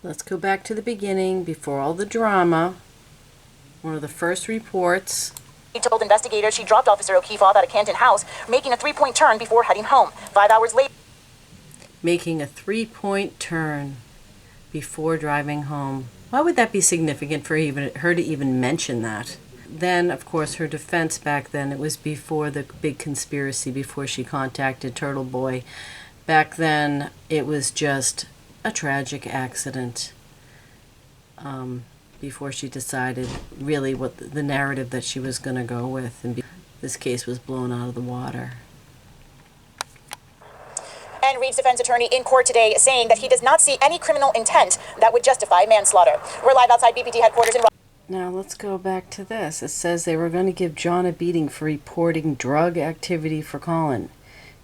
Let's go back to the beginning, before all the drama. One of the first reports. He told investigators she dropped Officer O'Keefe off at a Canton house, making a three-point turn before heading home. 5 hours later, Making a three-point turn before driving home. Why would that be significant for her to even mention that? Then, of course, her defense back then, it was before the big conspiracy, before she contacted Turtle Boy. Back then, it was just a tragic accident. Before she decided really what the narrative that she was going to go with, and this case was blown out of the water. and Reed's defense attorney in court today saying that he does not see any criminal intent that would justify manslaughter. We're live outside BPD headquarters in... Now let's go back to this. It says they were going to give John a beating for reporting drug activity for Colin.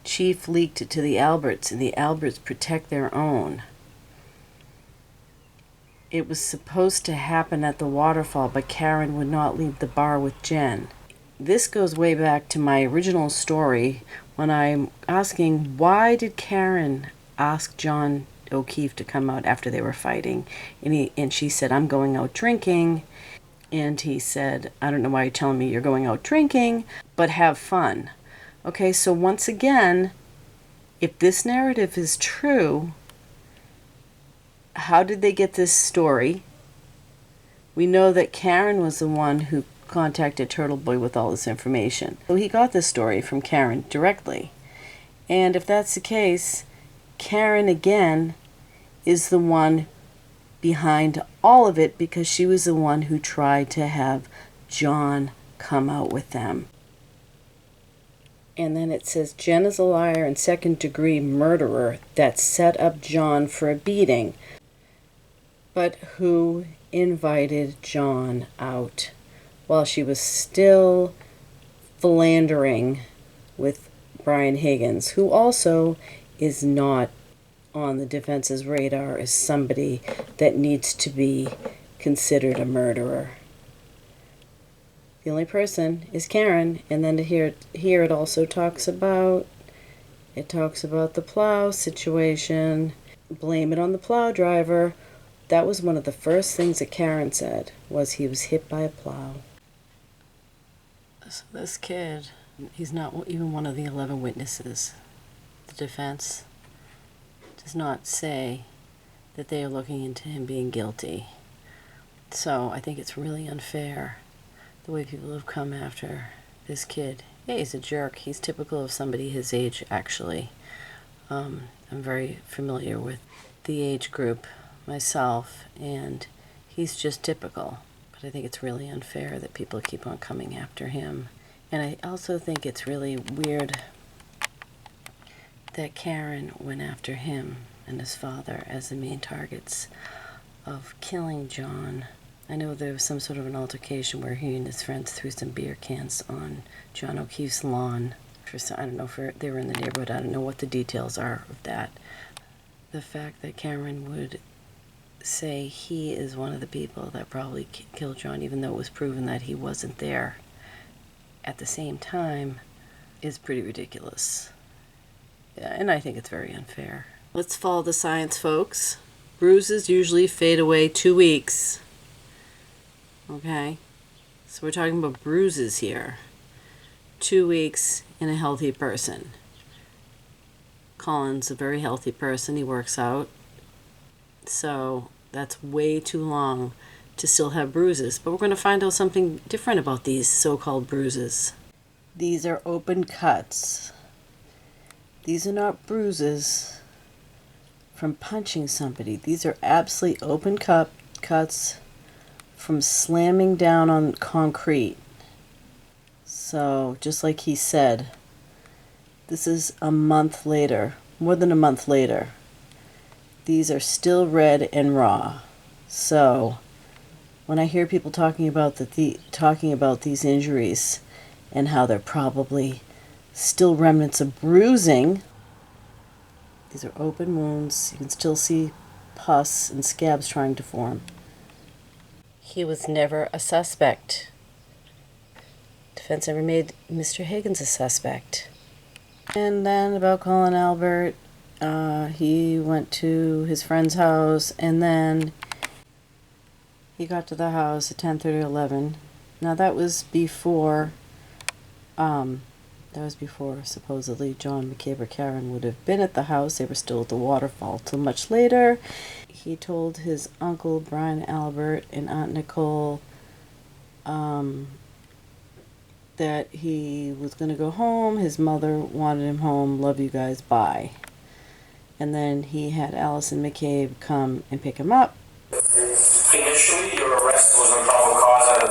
Chief leaked it to the Alberts, and the Alberts protect their own. It was supposed to happen at the waterfall, but Karen would not leave the bar with Jen. This goes way back to my original story when I'm asking, why did Karen ask John O'Keefe to come out after they were fighting? And she said, I'm going out drinking. And he said, I don't know why you're telling me you're going out drinking, but have fun. Okay, so once again, if this narrative is true, how did they get this story? We know that Karen was the one who contacted Turtle Boy with all this information. So he got this story from Karen directly. And if that's the case, Karen again is the one behind all of it, because she was the one who tried to have John come out with them. And then it says, Jen is a liar and second-degree murderer that set up John for a beating. But who invited John out while she was still philandering with Brian Higgins, who also is not on the defense's radar as somebody that needs to be considered a murderer. The only person is Karen, and then here it also talks about the plow situation. Blame it on the plow driver. That was one of the first things that Karen said, was he was hit by a plow. So this kid, he's not even one of the 11 witnesses. The defense does not say that they are looking into him being guilty. So I think it's really unfair the way people have come after this kid. Yeah, he's a jerk. He's typical of somebody his age, actually. I'm very familiar with the age group myself, and he's just typical. But I think it's really unfair that people keep on coming after him. And I also think it's really weird that Karen went after him and his father as the main targets of killing John. I know there was some sort of an altercation where he and his friends threw some beer cans on John O'Keefe's lawn. I don't know if they were in the neighborhood. I don't know what the details are of that. The fact that Karen would say he is one of the people that probably killed John, even though it was proven that he wasn't there at the same time, is pretty ridiculous. Yeah, and I think it's very unfair. Let's follow the science, folks. Bruises usually fade away 2 weeks. Okay? So we're talking about bruises here. 2 weeks in a healthy person. Colin's a very healthy person. He works out. So that's way too long to still have bruises. But we're going to find out something different about these so-called bruises. These are open cuts. These are not bruises from punching somebody. These are absolutely open cuts from slamming down on concrete. So, just like he said, this is a month later, more than a month later. These are still red and raw. So, when I hear people talking about these injuries and how they're probably still remnants of bruising, these are open wounds. You can still see pus and scabs trying to form. He was never a suspect. Defense never made Mr. Higgins a suspect. And then about Colin Albert, He went to his friend's house, and then he got to the house at 10:30 or 11. Now that was before supposedly John McCabe or Karen would have been at the house. They were still at the waterfall till much later. He told his uncle Brian Albert and Aunt Nicole that he was going to go home. His mother wanted him home. Love you guys. Bye. And then he had Allison McCabe come and pick him up. Initially, your arrest was on probable cause out of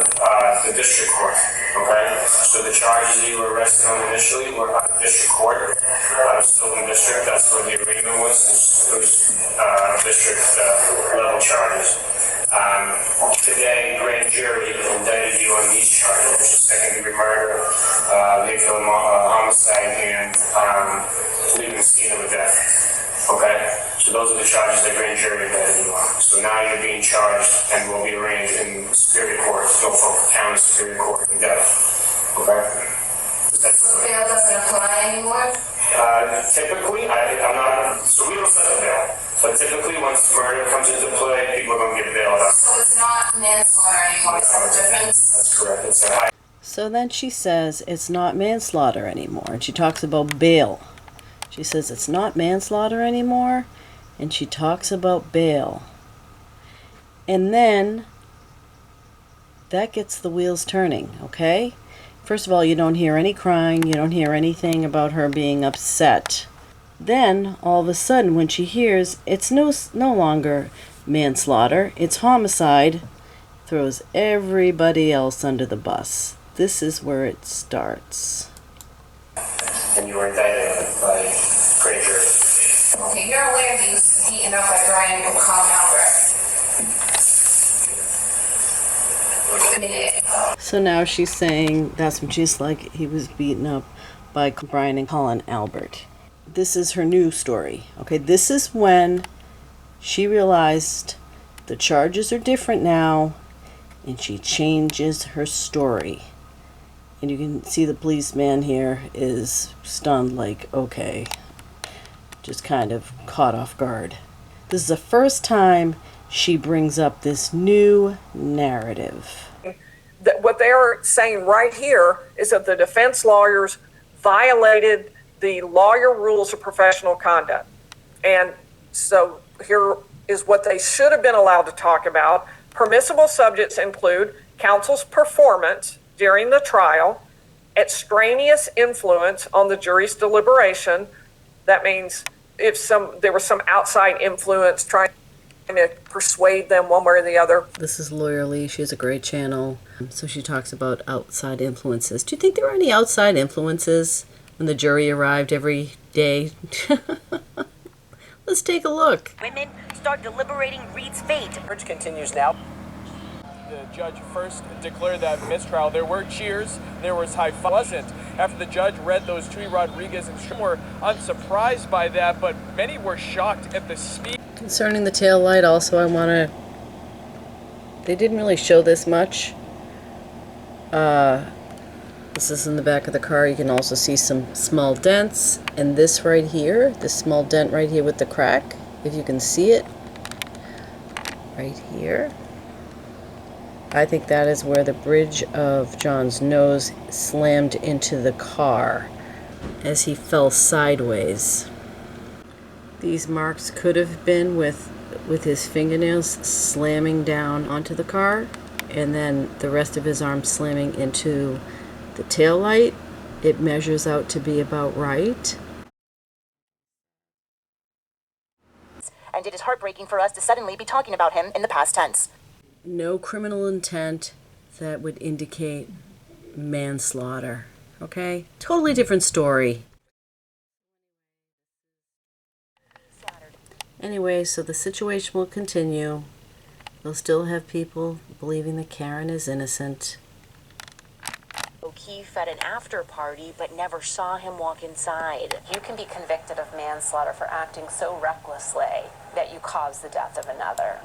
the district court, okay? So the charges that you were arrested on initially were out of district court, out of Stoughton District. That's where the arraignment was. It was district level charges. Today, grand jury indicted you on these charges, which is second-degree murder, vehicular homicide, and leaving the scene of a death. Okay? So those are the charges that grand jury indicted you on. So now you're being charged and will be arraigned in Superior Court, Norfolk County Superior Court in death. Okay? So bail doesn't apply anymore? Typically, I'm not, so we don't set a bail. But typically, once murder comes into play, people are going to get bailed out. So it's not manslaughter anymore, is that the difference? That's correct. It's a high. So then she says it's not manslaughter anymore, and she talks about bail. She says it's not manslaughter anymore, and she talks about bail. And then that gets the wheels turning, okay? First of all, you don't hear any crying, you don't hear anything about her being upset. Then, all of a sudden, when she hears it's no longer manslaughter, it's homicide, throws everybody else under the bus. This is where it starts. And you were indicted by grand jury. Okay, you're aware he was beaten up by Brian Albert. So now she's saying that's when she's like he was beaten up by Brian and Colin Albert. This is her new story. Okay, this is when she realized the charges are different now, and she changes her story. And you can see the policeman here is stunned, like, okay, just kind of caught off guard. This is the first time she brings up this new narrative. What they're saying right here is that the defense lawyers violated the lawyer rules of professional conduct. And so here is what they should have been allowed to talk about. Permissible subjects include counsel's performance during the trial, extraneous influence on the jury's deliberation. That means if there was some outside influence trying to persuade them one way or the other. This is Lawyer Lee. She has a great channel. So she talks about outside influences. Do you think there were any outside influences when the jury arrived every day? Let's take a look. Women start deliberating Reed's fate. Search continues now. The judge first declared that mistrial. There were cheers, there was high five. Wasn't. After the judge read those Tui Rodriguez instructions, were unsurprised by that, but many were shocked at the speed. Concerning the tail light, also I want to... They didn't really show this much. This is in the back of the car. You can also see some small dents. And this right here, this small dent right here with the crack, if you can see it, right here. I think that is where the bridge of John's nose slammed into the car as he fell sideways. These marks could have been with his fingernails slamming down onto the car, and then the rest of his arm slamming into the tail light. It measures out to be about right. And it is heartbreaking for us to suddenly be talking about him in the past tense. No criminal intent that would indicate manslaughter. Okay? Totally different story. Anyway, so the situation will continue. They'll still have people believing that Karen is innocent. O'Keefe at an after party, but never saw him walk inside. You can be convicted of manslaughter for acting so recklessly that you cause the death of another.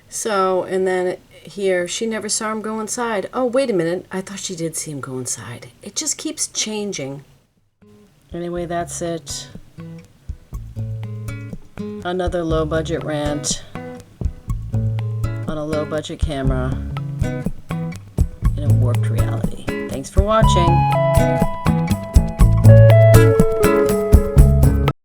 So, and then here, she never saw him go inside. Oh, wait a minute. I thought she did see him go inside. It just keeps changing. Anyway, that's it. Another low budget rant on a low budget camera in a warped reality. Thanks for watching.